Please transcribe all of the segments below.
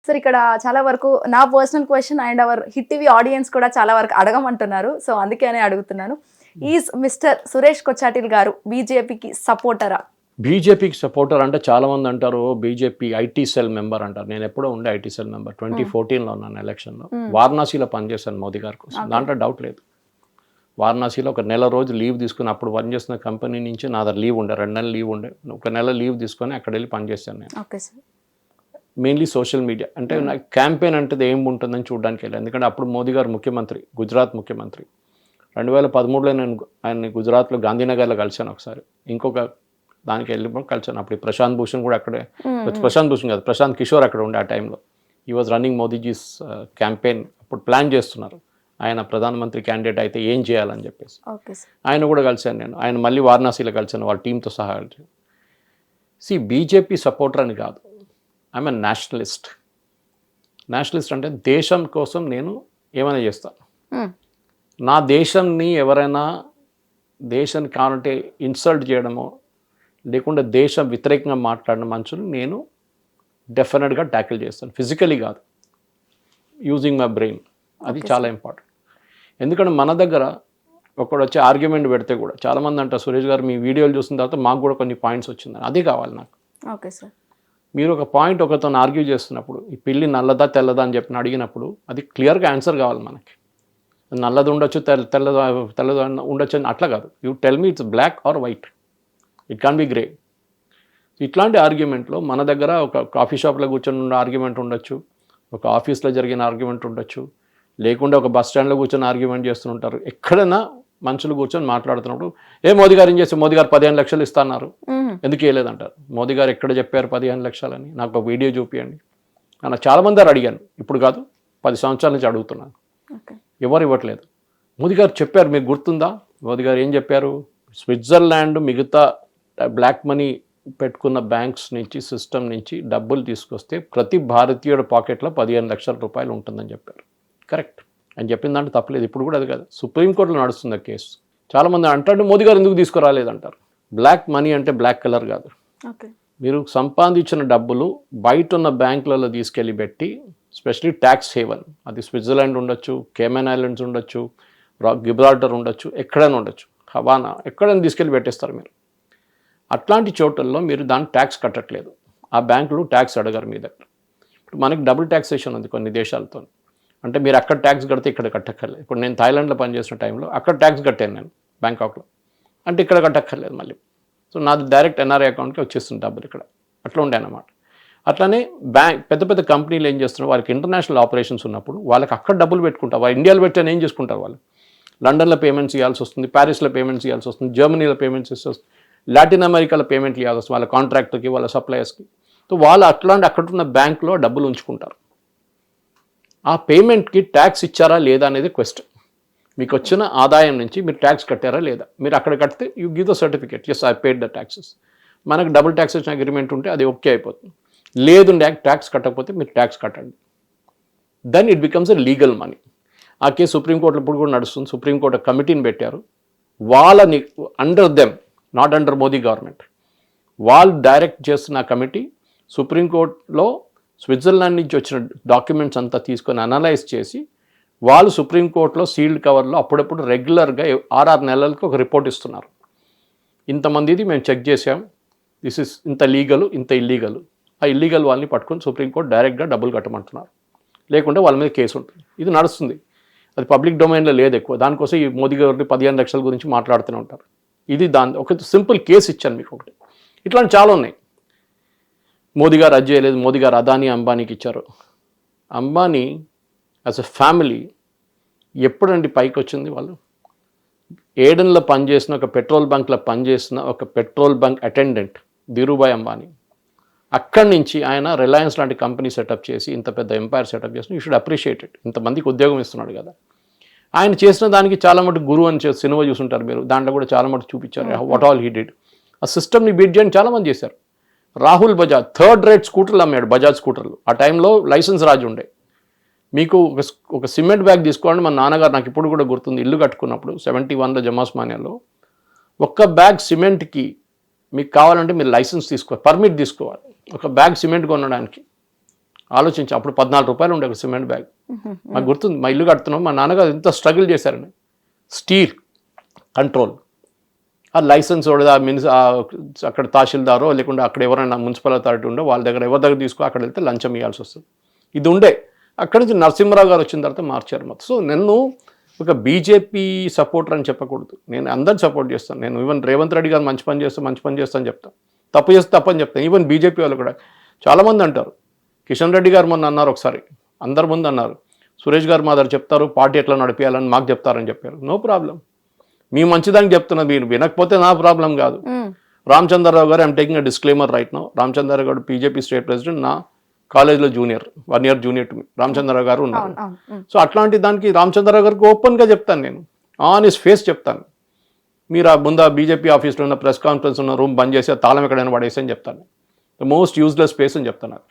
Sir ఇక్కడ చాలా వరకు నా personal question and hour hit TV audience కూడా చాలా వరకు అడగమంటున్నారు, సో అందుకనే అడుగుతున్నాను. ఈజ్ మిస్టర్ సురేష్ కొచ్చాటిల్ గారు బీజేపీకి సపోర్టరా? బీజేపీకి సపోర్టర్ అంటే చాలా మంది అంటారు బీజేపీ ఐటీ సెల్ మెంబర్ అంటారు. నేను ఎప్పుడో ఉండే ఐటీ సెల్ మెంబర్ 2014లో ఉన్నాను ఎలక్షన్లో. వారణాసిలో పనిచేశాను మోదీ గారి కోసం, దాంట్లో డౌట్ లేదు. వారణాసిలో ఒక నెల రోజు లీవ్ తీసుకుని అప్పుడు పనిచేస్తున్న కంపెనీ నుంచి నా దగ్గర లీవ్ ఉండే, 2 నెలలు లీవ్ ఉండే, ఒక నెల లీవ్ తీసుకొని అక్కడ వెళ్ళి పనిచేశాను నేను. మెయిన్లీ సోషల్ మీడియా అంటే నాకు క్యాంపెయిన్ అంటే ఏం ఉంటుందని చూడడానికి వెళ్ళాను. ఎందుకంటే అప్పుడు మోదీ గారు ముఖ్యమంత్రి, గుజరాత్ ముఖ్యమంత్రి. 2013లో నేను ఆయన్ని గుజరాత్లో గాంధీనగర్లో కలిశాను ఒకసారి, ఇంకొక దానికి వెళ్ళిపోయి కలిసాను. అప్పుడు ప్రశాంత్ భూషణ్ కూడా అక్కడే, ప్రశాంత్ భూషణ్ కాదు, ప్రశాంత్ కిషోర్ అక్కడ ఉండే ఆ టైంలో. ఈ వాజ్ రన్నింగ్ మోదీజీస్ క్యాంపెయిన్. అప్పుడు ప్లాన్ చేస్తున్నారు ఆయన ప్రధానమంత్రి క్యాండిడేట్ అయితే ఏం చేయాలని చెప్పేసి. ఆయన కూడా కలిశాను నేను, ఆయన మళ్ళీ వారణాసిలో కలిశాను వాళ్ళ టీంతో సహా. బీజేపీ సపోర్టర్ అని కాదు, ఐఎమ్ ఎ నేషనలిస్ట్. నేషనలిస్ట్ అంటే దేశం కోసం నేను ఏమైనా చేస్తాను. నా దేశాన్ని ఎవరైనా దేశానికి కావాలంటే ఇన్సల్ట్ చేయడమో లేకుండా దేశం వ్యతిరేకంగా మాట్లాడిన మనుషులు నేను డెఫినెట్గా ట్యాకిల్ చేస్తాను, ఫిజికలీ కాదు, యూజింగ్ మై బ్రెయిన్. అది చాలా ఇంపార్టెంట్. ఎందుకంటే మన దగ్గర ఒకడు వచ్చి ఆర్గ్యుమెంట్ పెడితే కూడా చాలామంది అంటారు, సురేష్ గారు మీ వీడియోలు చూసిన తర్వాత మాకు కూడా కొన్ని పాయింట్స్ వచ్చిందని. అది కావాలి నాకు. ఓకే సార్, మీరు ఒక పాయింట్ ఒకరితో ఆర్గ్యూ చేస్తున్నప్పుడు ఈ పిల్లి నల్లదా తెల్లదా అని చెప్పి అడిగినప్పుడు అది క్లియర్గా ఆన్సర్ కావాలి మనకి. నల్లది ఉండొచ్చు, తెల్లదా ఉండొచ్చు అని అట్లా కాదు. You tell me it's black or white, it can be grey. ఇట్లాంటి ఆర్గ్యుమెంట్లో మన దగ్గర ఒక కాఫీ షాప్లో కూర్చొని ఉన్న ఆర్గ్యుమెంట్ ఉండొచ్చు, ఒక ఆఫీస్లో జరిగిన ఆర్గ్యుమెంట్ ఉండొచ్చు, లేకుండా ఒక బస్ స్టాండ్లో కూర్చొని ఆర్గ్యుమెంట్ చేస్తుంటారు. ఎక్కడైనా మనుషులు కూర్చొని మాట్లాడుతున్నప్పుడు మోదీ గారు ఏం చేస్తారు, మోదీ గారు 15 లక్షలు ఇస్తున్నారు, ఎందుకు ఇవ్వలేదంటారు. మోదీ గారు ఎక్కడ చెప్పారు 15 లక్షలని, నాకు ఒక వీడియో చూపించండి అన్న. చాలామంది అడిగాను, ఇప్పుడు కాదు 10 సంవత్సరాల నుంచి అడుగుతున్నాను, ఎవరు ఇవ్వట్లేదు. మోదీ గారు చెప్పారు, మీకు గుర్తుందా? మోదీ గారు ఏం చెప్పారు, స్విట్జర్లాండ్ మిగతా బ్లాక్ మనీ పెట్టుకున్న బ్యాంక్స్ నుంచి సిస్టమ్ నుంచి డబ్బులు తీసుకొస్తే ప్రతి భారతీయుడి పాకెట్లో 15 లక్షల రూపాయలు ఉంటుందని చెప్పారు. కరెక్ట్ అని చెప్పిన దాంట్లో తప్పలేదు. ఇప్పుడు కూడా అది కాదు, సుప్రీంకోర్టులో నడుస్తుంది ఆ కేసు. చాలామంది అంటారు మోదీ గారు ఎందుకు తీసుకురాలేదంటారు. బ్లాక్ మనీ అంటే బ్లాక్ కలర్ కాదు. మీరు సంపాదించిన డబ్బులు బయట ఉన్న బ్యాంకులలో తీసుకెళ్ళి పెట్టి, స్పెషలీ ట్యాక్స్ హేవన్, అది స్విట్జర్లాండ్ ఉండొచ్చు, కేమెన్ ఐలాండ్స్ ఉండొచ్చు, గిబ్రాల్టర్ ఉండొచ్చు, ఎక్కడైనా ఉండొచ్చు, హవానా, ఎక్కడైనా తీసుకెళ్ళి పెట్టేస్తారు మీరు. అట్లాంటి చోట్లలో మీరు దాన్ని ట్యాక్స్ కట్టట్లేదు, ఆ బ్యాంకులు ట్యాక్స్ అడగారు మీ దగ్గర. ఇప్పుడు మనకి డబుల్ ట్యాక్సేషన్ ఉంది కొన్ని దేశాలతో. అంటే మీరు అక్కడ ట్యాక్స్ కడితే ఇక్కడ కట్టక్కర్లేదు. ఇప్పుడు నేను థాయిలాండ్లో పనిచేసిన టైంలో అక్కడ ట్యాక్స్ కట్టాను నేను బ్యాంకాక్లో, అంటే ఇక్కడ కట్టక్కర్లేదు మళ్ళీ. సో నాది డైరెక్ట్ ఎన్ఆర్ఐ అకౌంట్కి వచ్చేస్తుంది డబ్బులు ఇక్కడ. అట్లా ఉండే అన్నమాట. అట్లానే పెద్ద పెద్ద కంపెనీలు ఏం చేస్తున్నారు, వాళ్ళకి ఇంటర్నేషనల్ ఆపరేషన్స్ ఉన్నప్పుడు వాళ్ళకి అక్కడ డబ్బులు పెట్టుకుంటారు. వాళ్ళు ఇండియాలో పెట్టాను ఏం చేసుకుంటారు, వాళ్ళు లండన్లో పేమెంట్స్ ఇవ్వాల్సి వస్తుంది, ప్యారిస్లో పేమెంట్స్ ఇవ్వాల్సి వస్తుంది, జర్మనీలో పేమెంట్స్ ఇవ్వాల్సి వస్తుంది, లాటిన్ అమెరికాలో పేమెంట్లు ఇవ్వాల్సి వస్తుంది వాళ్ళ కాంట్రాక్టర్కి, వాళ్ళ సప్లయర్స్కి. సో వాళ్ళు అట్లాంటి అక్కడున్న బ్యాంక్లో డబ్బులు ఉంచుకుంటారు. ఆ పేమెంట్కి ట్యాక్స్ ఇచ్చారా లేదా అనేది క్వశ్చన్. మీకు వచ్చిన ఆదాయం నుంచి మీరు ట్యాక్స్ కట్టారా లేదా, మీరు అక్కడ కడితే you give the certificate, yes I paid the taxes. మనకు డబుల్ ట్యాక్సేషన్ అగ్రిమెంట్ ఉంటే అది ఓకే అయిపోతుంది. లేదు ట్యాక్స్ కట్టకపోతే మీరు ట్యాక్స్ కట్టండి, then it becomes a legal money. ఆ కేసు సుప్రీంకోర్టులో ఇప్పుడు కూడా నడుస్తుంది. సుప్రీంకోర్టు కమిటీని పెట్టారు, వాళ్ళని under them, not under Modi government, వాళ్ళు డైరెక్ట్ చేస్తున్న కమిటీ సుప్రీంకోర్టులో స్విట్జర్లాండ్ నుంచి వచ్చిన డాక్యుమెంట్స్ అంతా తీసుకొని అనలైజ్ చేసి వాళ్ళు సుప్రీంకోర్టులో సీల్డ్ కవర్లో అప్పుడప్పుడు రెగ్యులర్గా 6 నెలలకు ఒక రిపోర్ట్ ఇస్తున్నారు. ఇంతమందిది మేము చెక్ చేసాం, దిస్ ఇస్ ఇంత లీగలు, ఇంత ఇల్లీగలు. ఆ ఇల్లీగల్ వాళ్ళని పట్టుకొని సుప్రీంకోర్టు డైరెక్ట్గా డబ్బులు కట్టమంటున్నారు, లేకుంటే వాళ్ళ మీద కేసు ఉంటుంది. ఇది నడుస్తుంది, అది పబ్లిక్ డొమైన్లో లేదు ఎక్కువ. దానికోసం ఈ మోదీ గారి 15 లక్షల గురించి మాట్లాడుతూనే ఉంటారు. ఇది ఒక సింపుల్ కేసు ఇచ్చాను మీకు ఒకటి. ఇట్లాంటి చాలా ఉన్నాయి. మోదీ గారు అది చేయలేదు, మోదీ గారు అదానీ అంబానీకి ఇచ్చారు. అంబానీ యాజ్ ఎ ఫ్యామిలీ ఎప్పుడండి పైకి వచ్చింది? వాళ్ళు ఏడెన్లో పనిచేసిన ఒక పెట్రోల్ బంక్లో పనిచేసిన ఒక petrol bunk attendant Dhirubhai Ambani. అక్కడి నుంచి ఆయన రిలయన్స్ లాంటి కంపెనీ సెటప్ చేసి ఇంత పెద్ద ఎంపైర్ సెటప్ చేసి యూ షుడ్ అప్రిషియేట్ ఇట్. ఇంతమందికి ఉద్యోగం ఇస్తున్నాడు కదా. ఆయన చేసిన దానికి చాలా మటుకు గురువు అని సినిమా చూసుంటారు మీరు, దాంట్లో కూడా చాలా మటుకు చూపించారు వాట్ ఆల్ హీ డిడ్. ఆ సిస్టమ్ని బీట్ చేయని చాలామంది చేశారు. రాహుల్ బజాజ్ 3rd రేట్ స్కూటర్లు అమ్మాడు, బజాజ్ స్కూటర్లు. ఆ టైంలో లైసెన్స్ రాజు ఉండే. మీకు ఒక సిమెంట్ బ్యాగ్ తీసుకోండి, మా నాన్నగారు నాకు ఇప్పుడు కూడా గుర్తుంది, ఇల్లు కట్టుకున్నప్పుడు 71లో జమాస్మానియాలో, ఒక్క బ్యాగ్ సిమెంట్కి మీకు కావాలంటే మీరు లైసెన్స్ తీసుకోవాలి, పర్మిట్ తీసుకోవాలి ఒక బ్యాగ్ సిమెంట్ కొనడానికి. ఆలోచించి అప్పుడు 14 రూపాయలు ఉండే ఒక సిమెంట్ బ్యాగ్. నాకు గుర్తుంది, మా ఇల్లు కడుతున్నాం, మా నాన్నగారు ఎంత స్ట్రగుల్ చేశారని. స్టీల్ కంట్రోల్, ఆ లైసెన్స్ కూడా అక్కడ తహసీల్దారో లేకుండా అక్కడ ఎవరైనా మున్సిపల్ అథారిటీ ఉండే వాళ్ళ దగ్గర ఎవరి దగ్గర తీసుకో అక్కడ వెళ్తే లంచం ఇవ్వాల్సి వస్తుంది. ఇది ఉండే. అక్కడి నుంచి నరసింహరావు గారు వచ్చిన తర్వాత మార్చారు మొత్తం. సో నన్ను ఒక బీజేపీ సపోర్టర్ అని చెప్పకూడదు, నేను అందరిని సపోర్ట్ చేస్తాను. నేను ఈవెన్ రేవంత్ రెడ్డి గారు మంచి పని చేస్తా అని చెప్తాను, తప్పు చేస్తే తప్పని చెప్తాను. ఈవెన్ బీజేపీ వాళ్ళు కూడా చాలామంది అంటారు. కిషన్ రెడ్డి గారు మొన్న అన్నారు ఒకసారి, అందరి ముందు అన్నారు, సురేష్ గారు మా దగ్గర చెప్తారు పార్టీ ఎట్లా నడిపేయాలని మాకు చెప్తారని చెప్పారు. నో ప్రాబ్లం, మీ మంచిదానికి చెప్తున్నది, మీరు వినకపోతే నా ప్రాబ్లం కాదు. రామచంద్రరావు గారు, I'm taking a disclaimer right now. Ramachandra Rao గారు బీజేపీ స్టేట్ ప్రెసిడెంట్, నా కాలేజ్లో junior, 1 year junior to me. Ramachandra Rao గారు ఉన్నారు. సో అట్లాంటి దానికి రామచంద్రరావు గారికి ఓపెన్గా చెప్తాను, నేను ఆన్ హిస్ ఫేస్ చెప్తాను. మీరు ఆ ముందు బీజేపీ ఆఫీస్లో ఉన్న ప్రెస్ కాన్ఫరెన్స్ ఉన్న రూమ్ బంద్ చేసి తాళం ఎక్కడైనా పడేసి అని చెప్తాను. ద మోస్ట్ యూజ్లెస్ స్పేస్ అని చెప్తాను.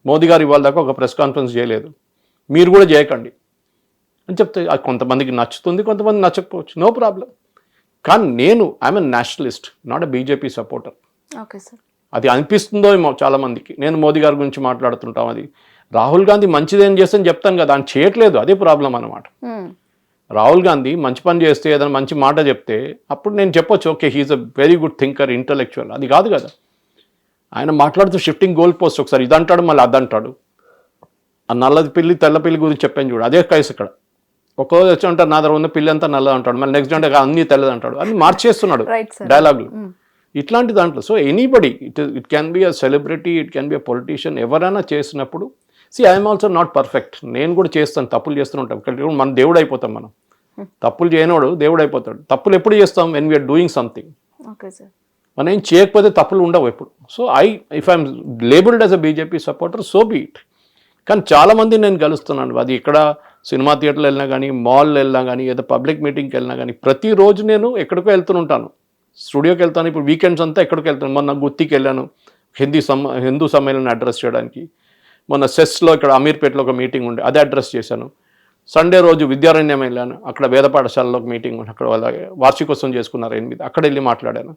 మోదీ గారు ఇవాళ దాకా ఒక ప్రెస్ కాన్ఫరెన్స్ చేయలేదు, మీరు కూడా చేయకండి అని చెప్తే అది కొంతమందికి నచ్చుతుంది, కొంతమంది నచ్చకపోవచ్చు, నో ప్రాబ్లం. కానీ నేను I'm a nationalist, not a BJP supporter. Okay sir. అది అనిపిస్తుందో ఏమో చాలామందికి. నేను మోదీ గారి గురించి మాట్లాడుతుంటాం, అది రాహుల్ గాంధీ మంచిదేం చేస్తని చెప్తాను కదా, ఆయన చేయట్లేదు, అదే ప్రాబ్లం అనమాట. రాహుల్ గాంధీ మంచి పని చేస్తే ఏదైనా మంచి మాట చెప్తే అప్పుడు నేను చెప్పొచ్చు, okay he is a very good thinker, intellectual. అది కాదు కదా, ఆయన మాట్లాడుతూ షిఫ్టింగ్ గోల్ పోస్ట్, ఒకసారి ఇది అంటాడు మళ్ళీ అది అంటాడు. ఆ నల్లది పిల్లి తెల్ల పిల్లి గురించి చెప్పాను చూడు, అదే కేసు ఇక్కడ. ఒక్కొక్క వచ్చి అంటారు నా దగ్గర ఉన్న పిల్లి అంతా నల్లది అంటాడు, మళ్ళీ నెక్స్ట్ అంటే అన్ని తెల్లది అంటాడు, అన్ని మార్చేస్తున్నాడు డైలాగులు ఇట్లాంటి దాంట్లో. So anybody, it can be a celebrity, it can be a politician, ఎవరైనా చేసినప్పుడు ఐఎమ్ ఆల్సో నాట్ పర్ఫెక్ట్, నేను కూడా చేస్తాను, తప్పులు చేస్తూ ఉంటాం. మన దేవుడు అయిపోతాం మనం, తప్పులు చేయనోడు దేవుడు అయిపోతాడు. తప్పులు ఎప్పుడు చేస్తాం, వెన్ వీఆర్ డూయింగ్ సంథింగ్. మనం ఏం చేయకపోతే తప్పులు ఉండవు ఎప్పుడు. So if I'm labelled as a BJP supporter, so be it. కానీ చాలామంది నేను కలుస్తున్నాను, అది ఇక్కడ సినిమా థియేటర్లు వెళ్ళినా కానీ, మాల్లో వెళ్ళినా కానీ, ఏదో పబ్లిక్ మీటింగ్కి వెళ్ళినా కానీ, ప్రతిరోజు నేను ఎక్కడికో వెళ్తుంటాను, స్టూడియోకి వెళ్తాను. ఇప్పుడు వీకెండ్స్ అంతా ఎక్కడికి వెళ్తాను. మొన్న గుత్తికి వెళ్ళాను హిందూ సమ్మేళనం అడ్రస్ చేయడానికి. మొన్న సెస్లో ఇక్కడ అమీర్పేటలో ఒక మీటింగ్ ఉండే, అదే అడ్రస్ చేశాను. సండే రోజు విద్యారణ్యం వెళ్ళాను, అక్కడ వేద పాఠశాలలో ఒక మీటింగ్ ఉండే, అక్కడ వాళ్ళ వార్షికోత్సవం చేసుకున్నారు 8, అక్కడ వెళ్ళి మాట్లాడాను.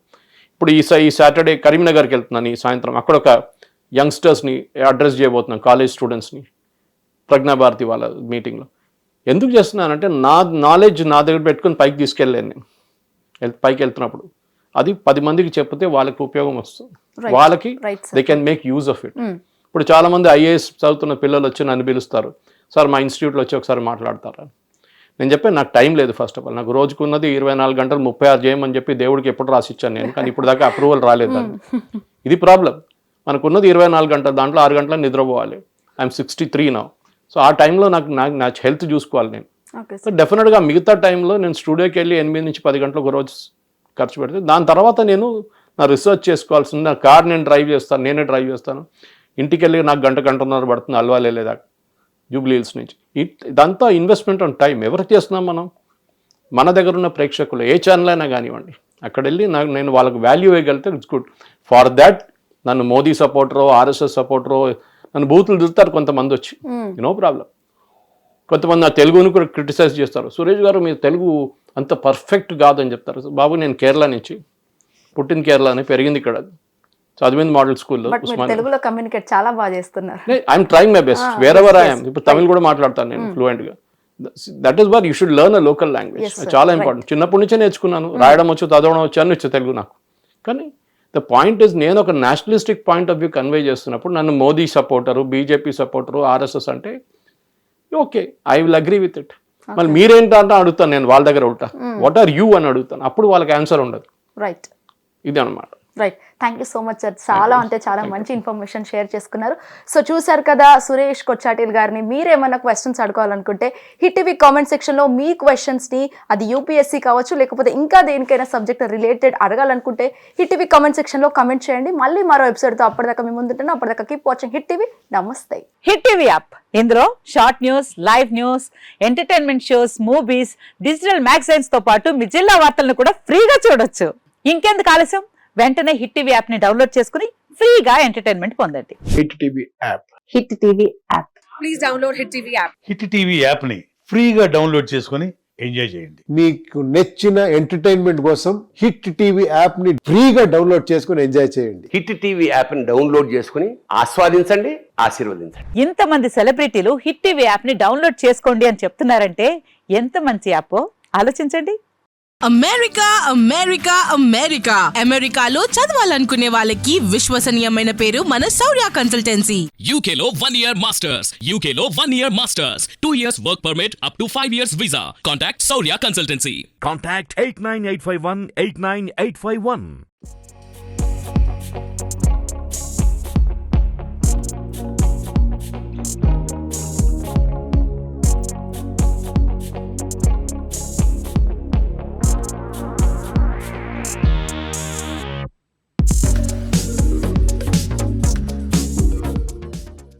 ఇప్పుడు ఈ సాటర్డే కరీంనగర్కి వెళ్తున్నాను, ఈ సాయంత్రం అక్కడ ఒక యంగ్స్టర్స్ని అడ్రస్ చేయబోతున్నాను, కాలేజ్ స్టూడెంట్స్ని, ప్రజ్ఞాభారతి వాళ్ళ మీటింగ్లో. ఎందుకు చేస్తున్నానంటే నా నాలెడ్జ్ నా దగ్గర పెట్టుకుని పైకి తీసుకెళ్ళాను నేను. పైకి వెళ్తున్నప్పుడు అది 10 మందికి చెప్తే వాళ్ళకి ఉపయోగం వస్తుంది, వాళ్ళకి they can make use of it. ఇప్పుడు చాలామంది ఐఏఎస్ చదువుతున్న పిల్లలు వచ్చి నన్ను పిలుస్తారు, సార్ మా ఇన్స్టిట్యూట్లో వచ్చి ఒకసారి మాట్లాడతారా. నేను చెప్పాను నాకు టైం లేదు. ఫస్ట్ ఆఫ్ ఆల్ నాకు రోజుకున్నది 24 గంటలు 36 చేయమని చెప్పి దేవుడికి ఎప్పుడు రాసిచ్చాను నేను, కానీ ఇప్పుడు దాకా అప్రూవల్ రాలేదు. ఇది ప్రాబ్లం. మనకున్నది 24 గంటలు, దాంట్లో 6 గంటలు నిద్రపోవాలి. I'm 63 now. సో ఆ టైంలో నా హెల్త్ చూసుకోవాలి నేను. సో డెఫినెట్గా మిగతా టైంలో నేను స్టూడియోకి వెళ్ళి 8 నుంచి 10 గంటలు ఒక రోజు ఖర్చు పెడితే, దాని తర్వాత నేను నా రీసెర్చ్ చేసుకోవాల్సింది. నా కార్ నేను డ్రైవ్ చేస్తాను, నేనే డ్రైవ్ చేస్తాను. ఇంటికి వెళ్ళి నాకు గంటన్నర పడుతుంది అల్వాల్ వెళ్ళేదాకా, జూబ్లీ హిల్స్ నుంచి. ఇదంతా ఇన్వెస్ట్మెంట్ ఆన్ టైం. ఎవరికి చేస్తున్నాం మనం? మన దగ్గర ఉన్న ప్రేక్షకులు ఏ ఛానల్ అయినా కానివ్వండి, అక్కడ వెళ్ళి నేను వాళ్ళకి వాల్యూ ఇవ్వగలిగితే ఇట్స్ గుడ్. ఫార్ దాట్ నన్ను మోదీ సపోర్టరో ఆర్ఎస్ఎస్ సపోర్టరో నన్ను బూతులు తిరుగుతారు కొంతమంది వచ్చి, నో ప్రాబ్లం. కొంతమంది నా తెలుగుని కూడా క్రిటిసైజ్ చేస్తారు, సురేష్ గారు మీరు తెలుగు అంత పర్ఫెక్ట్ కాదని చెప్తారు. బాబు నేను కేరళ నుంచి, పుట్టిన కేరళని, పెరిగింది ఇక్కడ, చదివింది మోడల్ స్కూల్లో. తెలుగులో కమ్యూనికేట్ చాలా బాగా చేస్తున్నారు. I'm trying my best wherever I'm. ఇప్పుడు తమిళ్ కూడా మాట్లాడతాను నేను ఫ్లూయెంట్గా. That is what you should learn a local language. చాలా ఇంపార్టెంట్. చిన్నప్పటి నుంచే నేర్చుకున్నాను, రాయడం వచ్చు, చదవడం వచ్చు, అన్ని వచ్చు తెలుగు నాకు. కానీ ద పాయింట్ ఇస్, నేను ఒక nationalistic point of view convey చేస్తున్నప్పుడు నన్ను Modi supporter, BJP supporter, RSS అంటే okay, I will agree with it. మళ్ళీ మీరేంటంటే అడుగుతాను నేను వాళ్ళ దగ్గర ఉంటా, వాట్ ఆర్ యూ అని అడుగుతాను, అప్పుడు వాళ్ళకి ఆన్సర్ ఉండదు. రైట్, ఇది అనమాట. Right. Thank you so much sir, చాలా మంచి ఇన్ఫర్మేషన్ షేర్ చేసుకున్నారు. సో చూసారు కదా సురేష్ కొచ్చాటిల్ గారిని. మీరేమైనా క్వశ్చన్స్ అడగాలనుకుంటే హిట్ టీవీ కామెంట్ సెక్షన్లో మీ క్వశ్చన్స్ని, అది యూపీఎస్సీ కావచ్చు లేకపోతే ఇంకా దేనికైనా సబ్జెక్ట్ రిలేటెడ్ అడగాలనుకుంటే హిట్ టీవీ కామెంట్ సెక్షన్లో కామెంట్ చేయండి. మళ్ళీ మరో ఎపిసోడ్తో అప్పటిదాకా మీ ముందుంటాను. అప్పటిదాకా కీప్ వాచింగ్ హిట్ టీవీ. నమస్తే. హిట్ టీవీ యాప్, ఇందులో short news, live news, entertainment shows, movies, digital magazines తో పాటు మీ జిల్లా వార్తలను కూడా ఫ్రీగా చూడొచ్చు. ఇంకెందుకు ఆలస్యం, వెంటనే హిట్ టీవీ యాప్ ని డౌన్లోడ్ చేసుకుని ఫ్రీగా ఎంటర్టైన్మెంట్ పొందండి. Hit TV app. Hit TV app. Please download hit TV app. Hit TV యాప్ని ఫ్రీగా డౌన్లోడ్ చేసుకొని ఎంజాయ్ చేయండి. మీకు నచ్చిన ఎంటర్టైన్మెంట్ కోసం హిట్ టీవీ యాప్ ని ఫ్రీగా డౌన్లోడ్ చేసుకుని ఎంజాయ్ చేయండి. హిట్ టీవీ యాప్ని డౌన్లోడ్ చేసుకుని ఆస్వాదించండి, ఆశీర్వదించండి. ఇంతమంది సెలబ్రిటీలు హిట్ టీవీ యాప్ ని డౌన్లోడ్ చేసుకోండి అని చెప్తున్నారంటే ఎంత మంచి యాప్ ఆలోచించండి. అమెరికా అమెరికా అమెరికా అమెరికాలో చదవాలనుకునే వాళ్ళకి విశ్వసనీయమైన పేరు మన శౌర్య consultancy. UK Law 1 Year Masters. UK Law 1 Year Masters. 2 years work permit up to 5 years visa. Contact Saurya Consultancy. Contact 89851 89851.